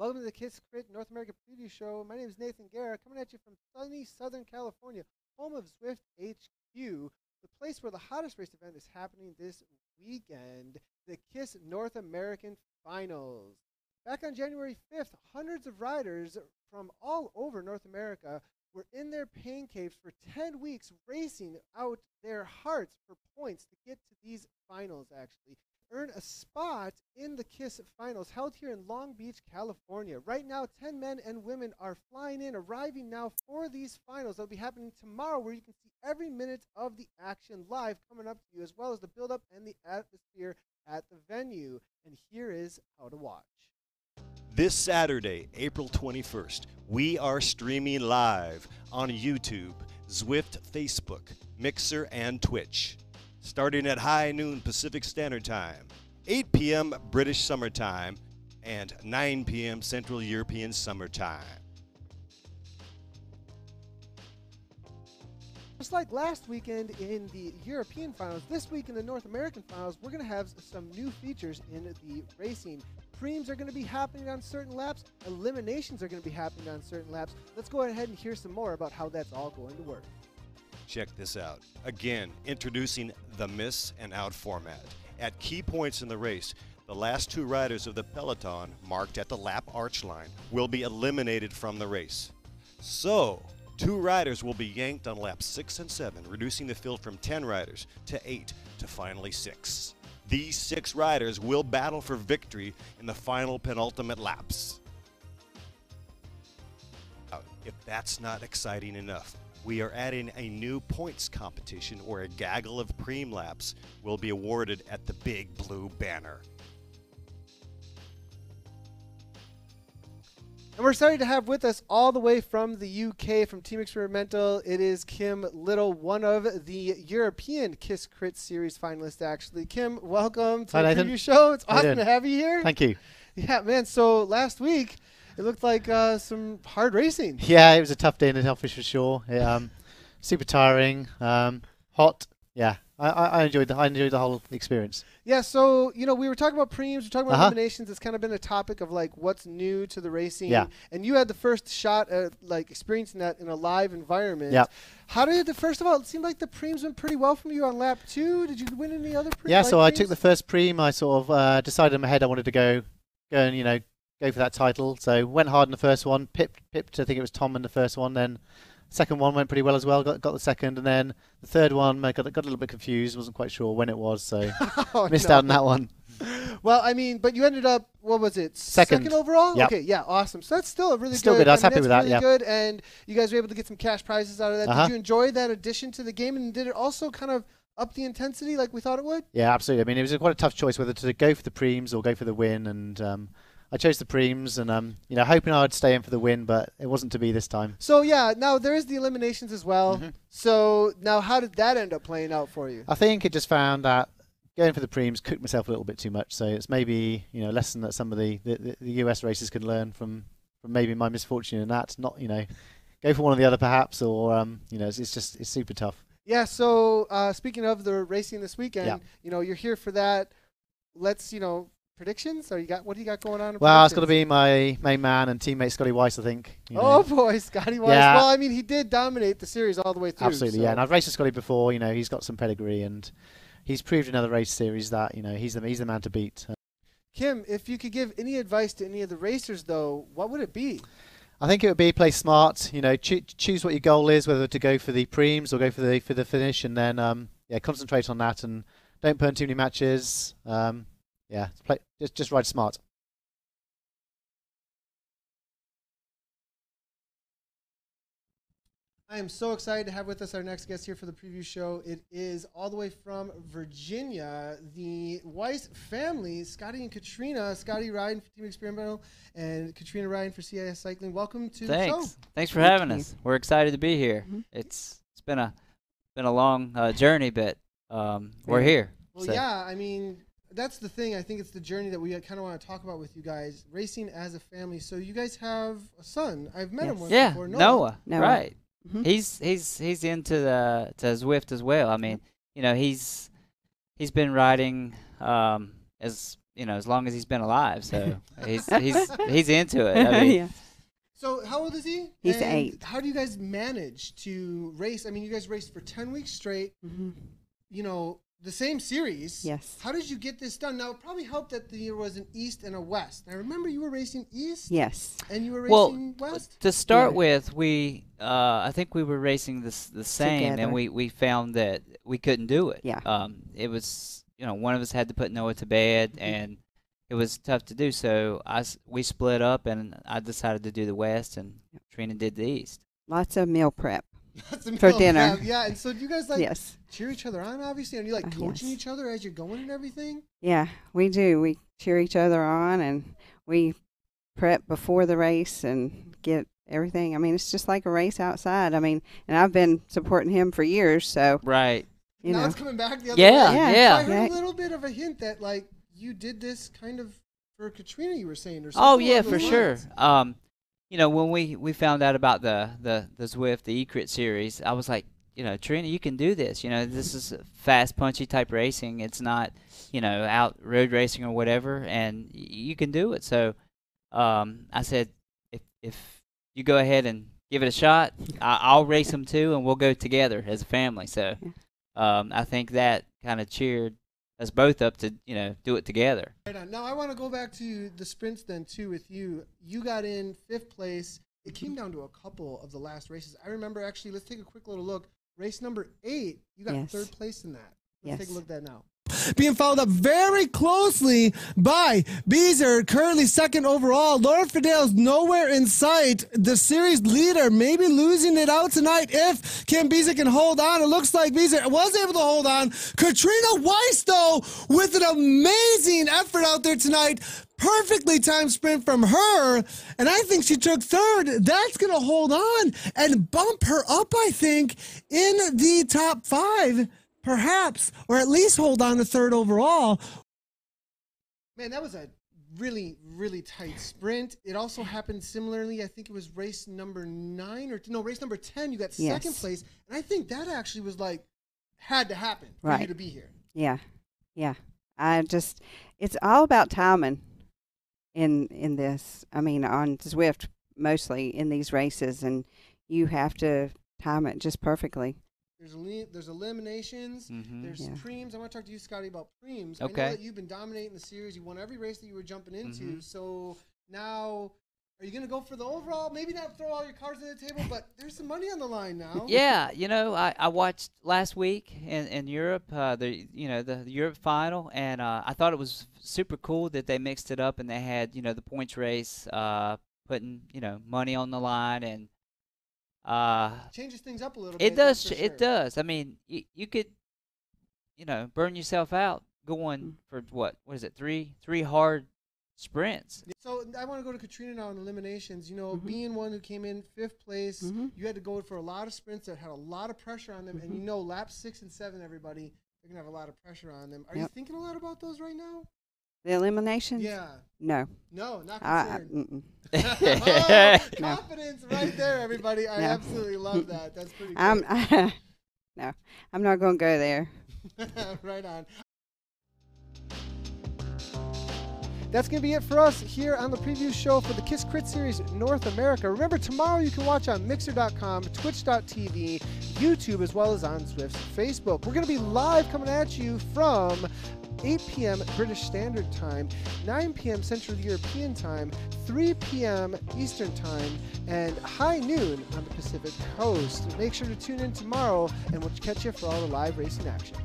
Welcome to the Kiss Crit North American Preview Show. My name is Nathan Guerra, coming at you from sunny Southern California, home of Zwift HQ, the place where the hottest race event is happening this weekend, the Kiss North American Finals. Back on January 5th, hundreds of riders from all over North America were in their pain caves for 10 weeks racing out their hearts for points to get to these finals, actually. Earn a spot in the KISS finals held here in Long Beach, California. Right now, 10 men and women are flying in, arriving now for these finals. They'll be happening tomorrow, where you can see every minute of the action live coming up to you, as well as the build-up and the atmosphere at the venue. And here is how to watch. This Saturday, April 21st, we are streaming live on YouTube, Zwift Facebook, Mixer, and Twitch. Starting at high noon Pacific Standard Time, 8 p.m. British Summer Time, and 9 p.m. Central European Summer Time. Just like last weekend in the European finals, this week in the North American finals, we're going to have some new features in the racing. Preems are going to be happening on certain laps. Eliminations are going to be happening on certain laps. Let's go ahead and hear some more about how that's all going to work. Check this out. Again, introducing the miss and out format. At key points in the race, the last two riders of the peloton, marked at the lap arch line, will be eliminated from the race. So, 2 riders will be yanked on laps 6 and 7, reducing the field from 10 riders to 8 to finally 6. These 6 riders will battle for victory in the final penultimate laps. If that's not exciting enough, we are adding a new points competition where a gaggle of preem laps will be awarded at the big blue banner. And we're excited to have with us all the way from the UK, from Team Experimental, it is Kim Little, one of the European Kiss Crit Series finalists, actually. Kim, welcome to the preview show. It's awesome to have you here. Thank you. Yeah, man, so last week, it looked like some hard racing. Yeah, it was a tough day in the office for sure. Super tiring, hot. Yeah, I enjoyed the whole experience. Yeah, so we were talking about preems, we're talking about eliminations. It's kind of been a topic of like what's new to the racing. Yeah. And you had the first shot at like experiencing that in a live environment. Yeah. How did first of all, it seemed like the preems went pretty well from you on lap 2. Did you win any other preems? Yeah, so I took the first preem. I sort of decided in my head I wanted to go and go for that title. So went hard in the first one, pipped. I think it was Tom in the first one. Then second one went pretty well as well. Got the second, and then the third one I got a little bit confused. Wasn't quite sure when it was, so missed out on that one. Well, I mean, but you ended up, what was it? Second overall. Yep. Okay, yeah, awesome. So that's still a really still good. I was happy with that. Really yeah, good, and you guys were able to get some cash prizes out of that. Did you enjoy that addition to the game, and did it also kind of up the intensity like we thought it would? Yeah, absolutely. I mean, it was quite a tough choice whether to go for the preems or go for the win, and I chose the preems, and hoping I would stay in for the win, but it wasn't to be this time. So yeah, now there is the eliminations as well. So now, how did that end up playing out for you? I think it just found that going for the preems cooked myself a little bit too much. So it's maybe a lesson that some of the US racers can learn from maybe my misfortune in that. Not go for one or the other perhaps, or it's super tough. Yeah. So speaking of the racing this weekend, you're here for that. Let's predictions? What do you got going on? Well, it's got to be my main man and teammate Scotty Weiss, I think. Oh boy, Scotty Weiss. Yeah. Well, I mean, he did dominate the series all the way through. Absolutely, yeah. And I've raced with Scotty before. He's got some pedigree, and he's proved in other race series that he's the man to beat. Kim, if you could give any advice to any of the racers, though, what would it be? I think it would be play smart. Choose what your goal is, whether to go for the preems or go for the finish, and then concentrate on that and don't burn too many matches. Yeah, just ride smart. I am so excited to have with us our next guest here for the preview show. It is all the way from Virginia, the Weiss family, Scotty and Katrina. Scotty riding for Team Experimental and Katrina riding for CIS Cycling. Welcome to the show. Thanks for having us. We're excited to be here. It's been a long journey, but we're here. Well, yeah, I mean, that's the thing. I think it's the journey that we kind of want to talk about with you guys. Racing as a family. So you guys have a son. I've met him once before. Noah. Right. He's into the Zwift as well. I mean, he's been riding as as long as he's been alive. So he's into it. I mean, Yeah. So how old is he? He's And 8. How do you guys manage to race? I mean, you guys raced for 10 weeks straight. Mhm. The same series. Yes. How did you get this done? Now, it probably helped that there was an East and a West. I remember you were racing East. Yes. And you were well, racing West. to start Yeah. with, I think we were racing the same, Together. and we found that we couldn't do it. Yeah. It was one of us had to put Noah to bed, and it was tough to do. So we split up, and I decided to do the West, and Trina did the East. Lots of meal prep. That's a for meal dinner. prep. Yeah, and so do you guys Yes. cheer each other on, obviously? Are you coaching Yes. each other as you're going and everything? Yeah, we do. We cheer each other on, and we prep before the race and get everything. I mean, it's just like a race outside. I mean, and I've been supporting him for years, so Right. Now know. it's coming back the other Yeah. way. Yeah. Yeah. So I heard Right. a little bit of a hint that you did this kind of for Katrina, you were saying, or something. Oh yeah, along for those sure. lines. When we found out about the Zwift, the eCrit series, I was like, Trina, you can do this. This is fast, punchy type racing. It's not, out road racing or whatever, and you can do it. So, I said, if you go ahead and give it a shot, I'll race them too, and we'll go together as a family. So, I think that kind of cheered us both up to, do it together. Right on. Now I want to go back to the sprints then too with you. You got in 5th place. It came down to a couple of the last races. I remember actually, let's take a quick little look. Race number 8, you got Yes. 3rd place in that. Let's take a Yes. look at that now. Being followed up very closely by Beezer, currently 2nd overall. Laura Fidel's nowhere in sight. The series leader maybe losing it out tonight if Kim Beezer can hold on. It looks like Beezer was able to hold on. Katrina Weiss, though, with an amazing effort out there tonight. Perfectly timed sprint from her, and I think she took 3rd. That's going to hold on and bump her up, I think, in the top 5. Perhaps, or at least hold on to 3rd overall. Man, that was a really, really tight sprint. It also happened similarly. I think it was race number 9 race number 10. You got 2nd Yes. place, and I think that actually was had to happen for you Right. to be here. Yeah, yeah. It's all about timing in this. I mean, on Zwift mostly in these races, and you have to time it just perfectly. There's eliminations. Mhm. There's Yeah. preems. I want to talk to you, Scotty, about preems. I know Okay. that you've been dominating the series. You won every race that you were jumping into. Mhm. So now, are you going to go for the overall? Maybe not throw all your cards on the table, but there's some money on the line now. Yeah, I watched last week in Europe, the Europe final, and I thought it was super cool that they mixed it up and they had the points race, putting money on the line, and Changes things up a little it bit. does. that's for It sure. does. I mean, you could burn yourself out going for what is it? Three hard sprints. So I want to go to Katrina now in eliminations. Mhm. Being one who came in 5th place, Mhm. you had to go for a lot of sprints that had a lot of pressure on them. And laps 6 and 7, everybody, they're going to have a lot of pressure on them. Are you Yep. thinking a lot about those right now? The eliminations? Yeah. No. No, not I, concerned. mm-mm. Oh, confidence right there, everybody. I No. absolutely love that. That's pretty I'm good. no. I'm not going to go there. Right on. That's going to be it for us here on the preview show for the Kiss Crit Series North America. Remember, tomorrow you can watch on Mixer.com, Twitch.tv, YouTube, as well as on Zwift's Facebook. We're going to be live coming at you from 8 p.m. British Standard Time, 9 p.m. Central European Time, 3 p.m. Eastern Time, and high noon on the Pacific Coast. Make sure to tune in tomorrow, and we'll catch you for all the live racing action.